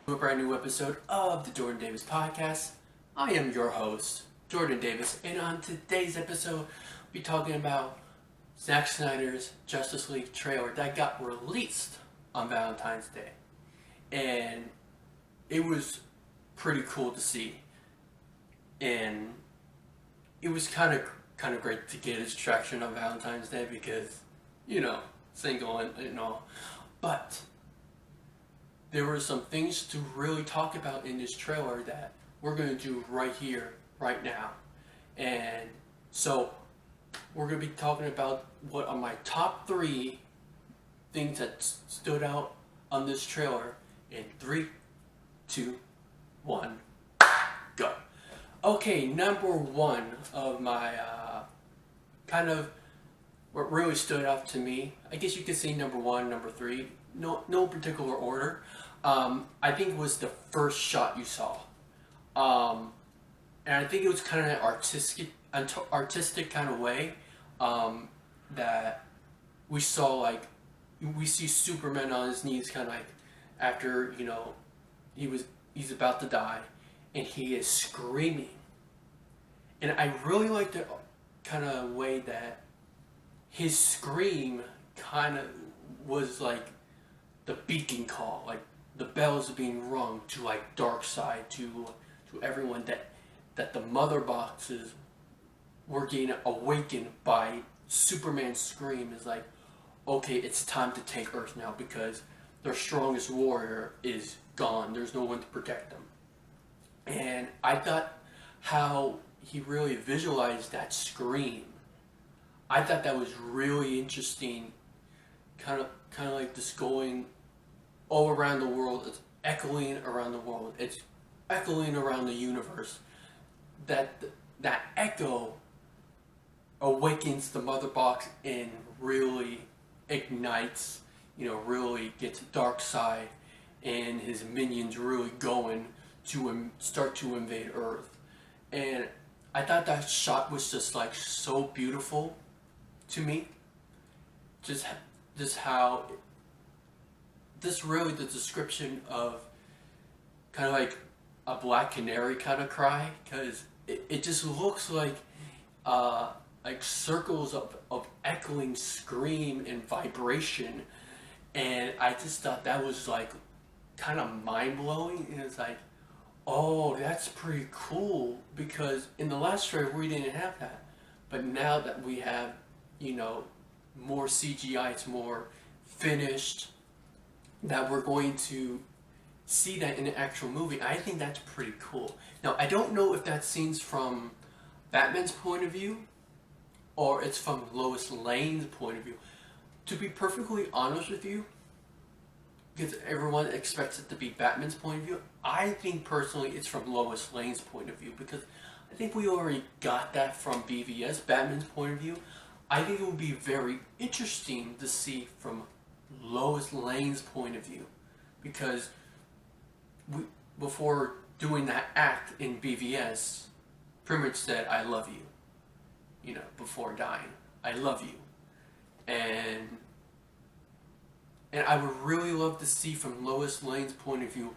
A brand new episode of the Jordan Davis Podcast. I am your host, Jordan Davis, and on today's episode, we'll be talking about Zack Snyder's Justice League trailer that got released on Valentine's Day. And it was pretty cool to see. And it was kind of great to get its traction on Valentine's Day because, single and all. But there were some things to really talk about in this trailer that we're going to do right here, right now. And so we're going to be talking about what are my top 3 things that stood out on this trailer in 3, 2, 1, go. Okay, number 1 of my what really stood out to me, I guess you could say number 1, number 3, no particular order. I think it was the first shot you saw. And I think it was kind of an artistic kind of way that we saw, we see Superman on his knees kind of after, he's about to die and he is screaming. And I really like the kind of way that his scream kind of was like the beacon call, like the bells being rung to Darkseid, to everyone that the mother boxes were getting awakened by Superman's scream. Is like, okay, it's time to take Earth now because their strongest warrior is gone. There's no one to protect them. And I thought how he really visualized that scream. I thought that was really interesting. Kind of like this going all around the world. It's echoing around the world. It's echoing around the universe. That echo awakens the mother box and really ignites, really gets Darkseid and his minions really going to start to invade Earth. And I thought that shot was just so beautiful to me. Just how this really the description of kind of like a black canary kind of cry, because it just looks like circles of echoing scream and vibration. And I just thought that was kind of mind-blowing. And it's like, oh, that's pretty cool, because in the last trailer we didn't have that. But now that we have, more CGI, it's more finished, that we're going to see that in the actual movie. I think that's pretty cool. Now, I don't know if that scene's from Batman's point of view or it's from Lois Lane's point of view. To be perfectly honest with you, because everyone expects it to be Batman's point of view, I think personally it's from Lois Lane's point of view, because I think we already got that from BVS, Batman's point of view. I think it would be very interesting to see from Lois Lane's point of view, because before doing that act in BVS, pretty much said, I love you, before dying. I love you. And I would really love to see from Lois Lane's point of view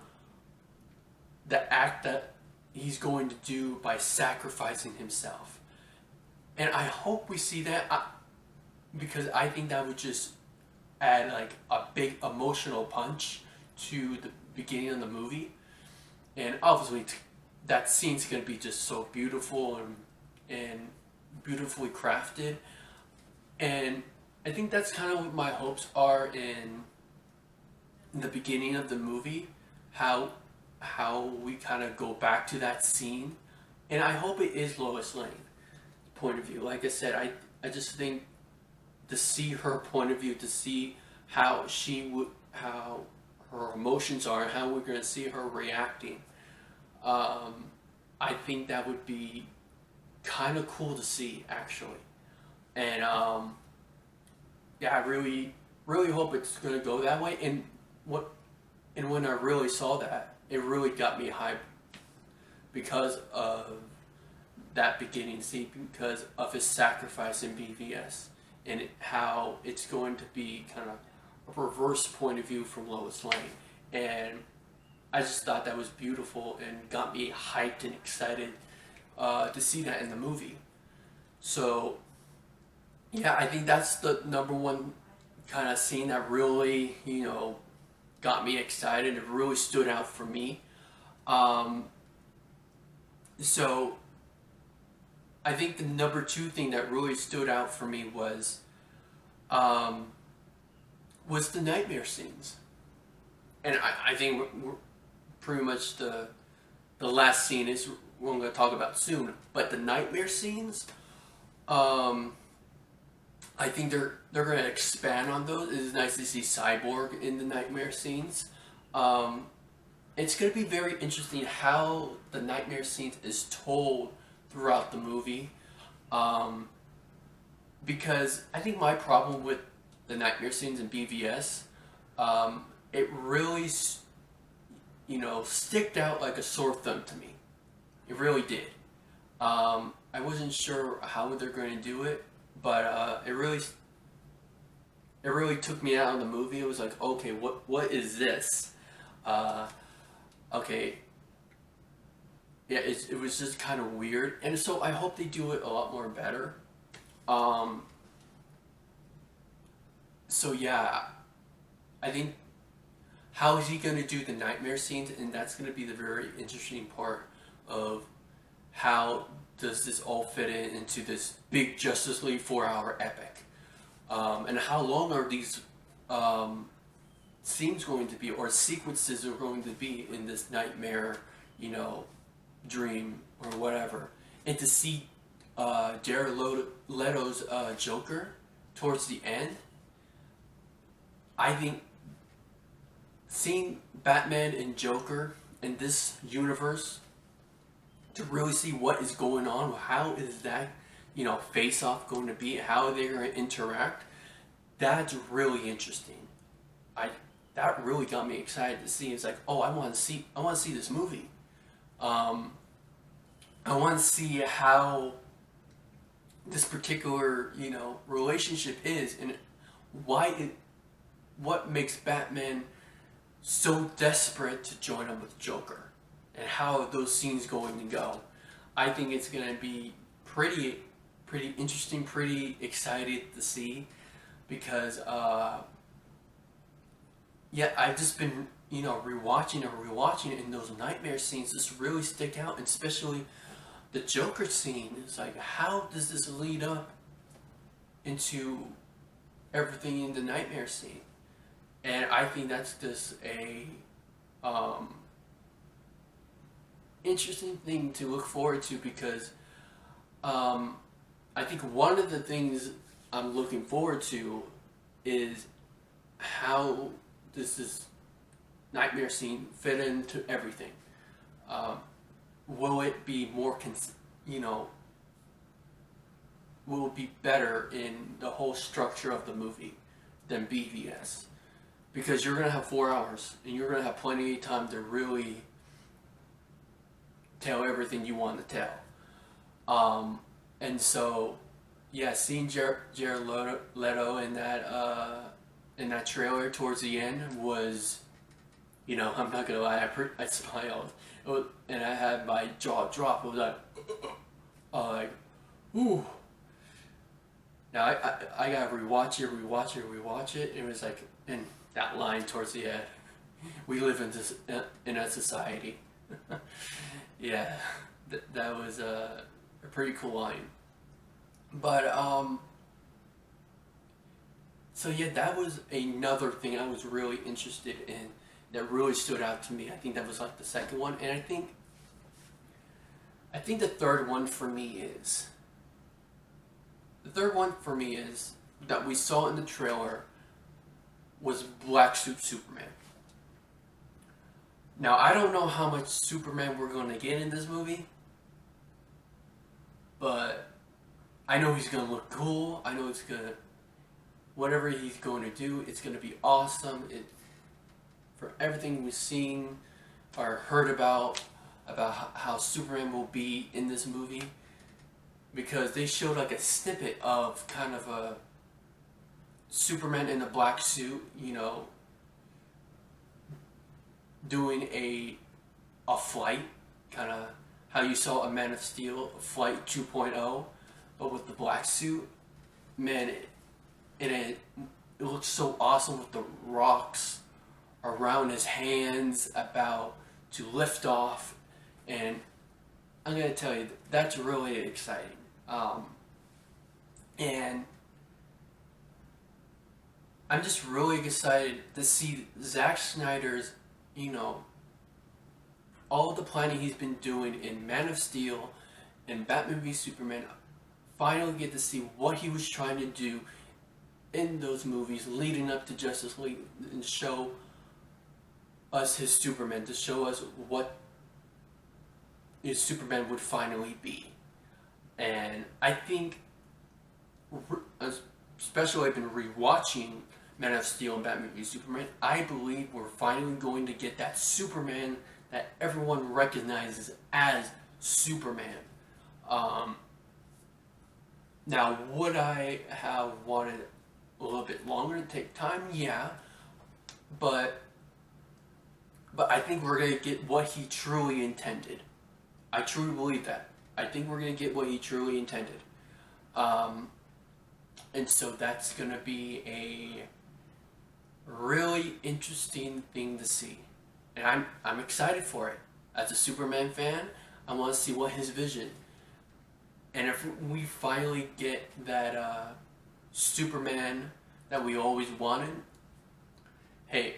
the act that he's going to do by sacrificing himself. And I hope we see that, because I think that would just add a big emotional punch to the beginning of the movie. And obviously that scene's going to be just so beautiful and beautifully crafted. And I think that's kind of what my hopes are in the beginning of the movie, how we kind of go back to that scene. And I hope it is Lois Lane point of view. Like I said, I just think to see her point of view, to see how how her emotions are, how we're going to see her reacting, I think that would be kind of cool to see, actually. And yeah, I really hope it's going to go that way. And when I really saw that, it really got me hyped because of that beginning scene, because of his sacrifice in BVS, and how it's going to be kind of a reverse point of view from Lois Lane. And I just thought that was beautiful and got me hyped and excited to see that in the movie. So yeah, I think that's the number one kind of scene that really, got me excited. It really stood out for me. Um, so I think the number two thing that really stood out for me um, was the nightmare scenes, and I think we're pretty much the last scene is we're going to talk about soon. But the nightmare scenes, um, I think they're going to expand on those. It's nice to see Cyborg in the nightmare scenes. Um, it's going to be very interesting how the nightmare scenes is told throughout the movie. Um, because I think my problem with the nightmare scenes in BVS, it really, sticked out like a sore thumb to me. It really did. I wasn't sure how they're going to do it, but it really took me out of the movie. It was like, okay, what is this? Okay, yeah, it was just kind of weird, and so I hope they do it a lot more better. Um, so yeah, I think how is he going to do the nightmare scenes, and that's going to be the very interesting part of how does this all fit into this big Justice League 4-hour epic, and how long are these scenes going to be, or sequences are going to be in this nightmare, dream or whatever, and to see Jared Leto's Joker towards the end. I think seeing Batman and Joker in this universe, to really see what is going on, how is that, face off going to be, how they're going to interact, that's really interesting. That really got me excited to see. It's like, oh, I want to see this movie. I want to see how this particular, relationship is, and what makes Batman so desperate to join up with Joker, and how are those scenes going to go. I think it's going to be pretty interesting, pretty excited to see, because yeah, I've just been rewatching it, and those nightmare scenes just really stick out, and especially the Joker scene. It's like, how does this lead up into everything in the nightmare scene? And I think that's just a interesting thing to look forward to, because I think one of the things I'm looking forward to is how does this nightmare scene fit into everything. Will it be more, will it be better in the whole structure of the movie than BVS? Because you're going to have 4 hours, and you're going to have plenty of time to really tell everything you want to tell. And so, yeah, seeing Jared Leto in that trailer towards the end was, I'm not gonna lie, I smiled, and I had my jaw drop. It was like, ooh. Now I gotta rewatch it. It was like, and that line towards the end. We live in a society. Yeah, that was a pretty cool line. But so yeah, that was another thing I was really interested in, that really stood out to me. I think that was like the second one, and I think the third one for me is that we saw in the trailer was Black Suit Superman. Now, I don't know how much Superman we're going to get in this movie, but I know he's going to look cool. I know whatever he's going to do, it's going to be awesome. For everything we've seen or heard about how Superman will be in this movie, because they showed like a snippet of kind of a Superman in a black suit, doing a flight, kind of how you saw a Man of Steel Flight 2.0, but with the black suit. Man, it looks so awesome with the rocks around his hands about to lift off, and I'm gonna tell you that's really exciting. And I'm just really excited to see Zack Snyder's, you know, all the planning he's been doing in Man of Steel and Batman v Superman. Finally get to see what he was trying to do in those movies leading up to Justice League, and show us his Superman, to show us what his Superman would finally be. And I think, especially I've been rewatching Man of Steel and Batman v Superman, I believe we're finally going to get that Superman that everyone recognizes as Superman. Now, would I have wanted a little bit longer to take time? Yeah, but I think we're gonna get what he truly intended. I truly believe that. I think we're gonna get what he truly intended, and so that's gonna be a really interesting thing to see, and I'm excited for it. As a Superman fan, I want to see what his vision. And if we finally get that Superman that we always wanted, hey,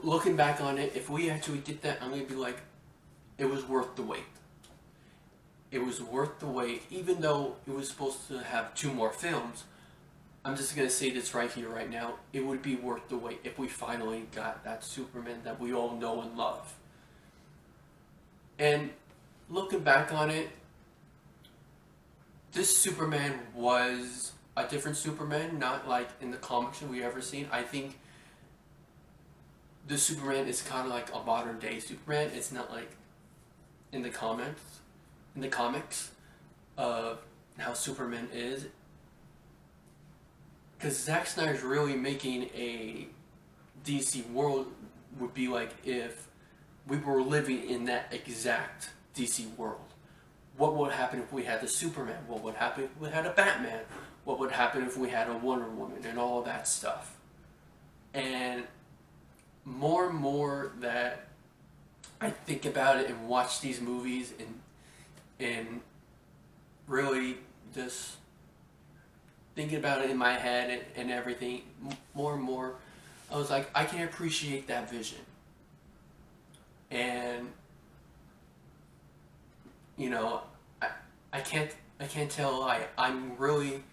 looking back on it, if we actually get that, I'm going to be like, it was worth the wait. It was worth the wait, even though it was supposed to have 2 more films. I'm just going to say this right here, right now. It would be worth the wait if we finally got that Superman that we all know and love. And looking back on it, this Superman was a different Superman, not like in the comics that we ever seen. I think this Superman is kind of like a modern day Superman. It's not like in the comics of how Superman is. Because Zack Snyder's really making a DC world would be like if we were living in that exact DC world. What would happen if we had the Superman? What would happen if we had a Batman? What would happen if we had a Wonder Woman and all of that stuff? And more that I think about it and watch these movies and really just thinking about it in my head and everything, more and more, I was like, I can appreciate that vision. And you know, I can't tell I'm really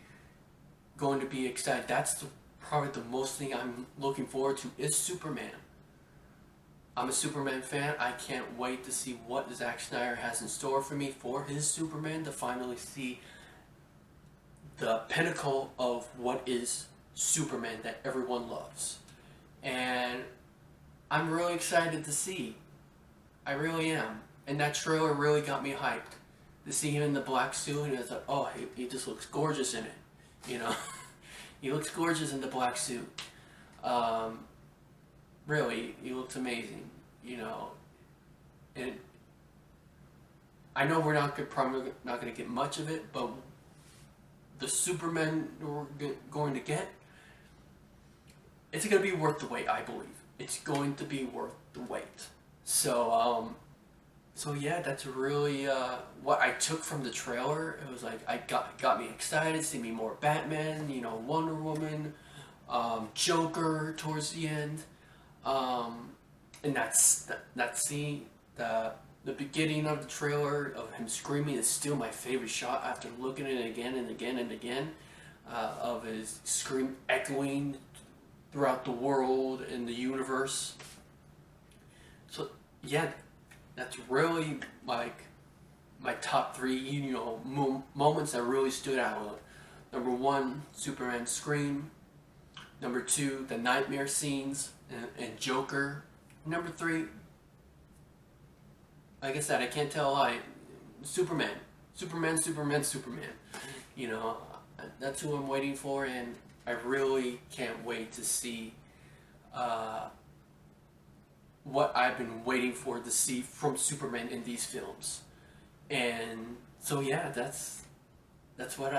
going to be excited. That's probably the most thing I'm looking forward to is Superman. I'm a Superman fan. I can't wait to see what Zack Snyder has in store for me for his Superman, to finally see the pinnacle of what is Superman that everyone loves. And I'm really excited to see. I really am. And that trailer really got me hyped. To see him in the black suit, and it's like, oh, he just looks gorgeous in it. You know? He looks gorgeous in the black suit. Really, he looks amazing. You know? And I know we're probably not going to get much of it, but the Superman we're going to get, it's going to be worth the wait, I believe. It's going to be worth the wait. So yeah, that's really what I took from the trailer. It was like, got me excited, see me more Batman, you know, Wonder Woman, Joker towards the end, and that scene, the beginning of the trailer of him screaming is still my favorite shot after looking at it again and again and again, of his scream echoing throughout the world and the universe. So yeah, that's really like my top 3, you know, moments that really stood out. Number 1, Superman's scream. Number 2, the nightmare scenes and Joker. Number 3, like I said, I can't tell a lie. Superman. You know, that's who I'm waiting for, and I really can't wait to see what I've been waiting for to see from Superman in these films. And so yeah, that's what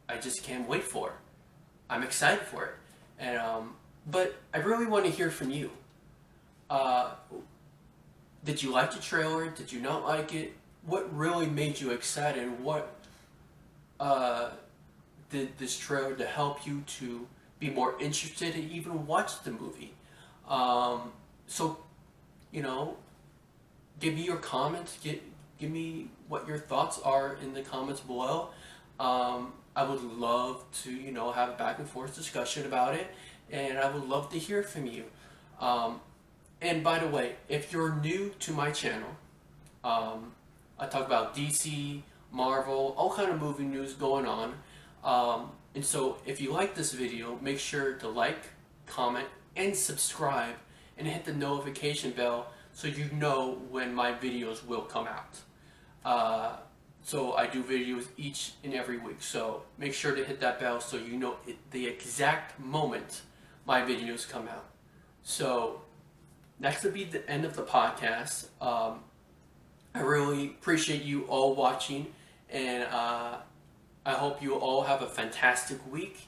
I just can't wait for. I'm excited for it. And but I really want to hear from you. Uh, did you like the trailer? Did you not like it? What really made you excited? What uh, did this trailer to help you to be more interested and even watch the movie? So, you know, give me your comments. Give me what your thoughts are in the comments below. I would love to, have a back and forth discussion about it, and I would love to hear from you. And by the way, if you're new to my channel, I talk about DC, Marvel, all kind of movie news going on. And so if you like this video, make sure to like, comment, and subscribe, and hit the notification bell so you know when my videos will come out. So I do videos each and every week, so make sure to hit that bell so you know the exact moment my videos come out. So next will be the end of the podcast. I really appreciate you all watching, and I hope you all have a fantastic week,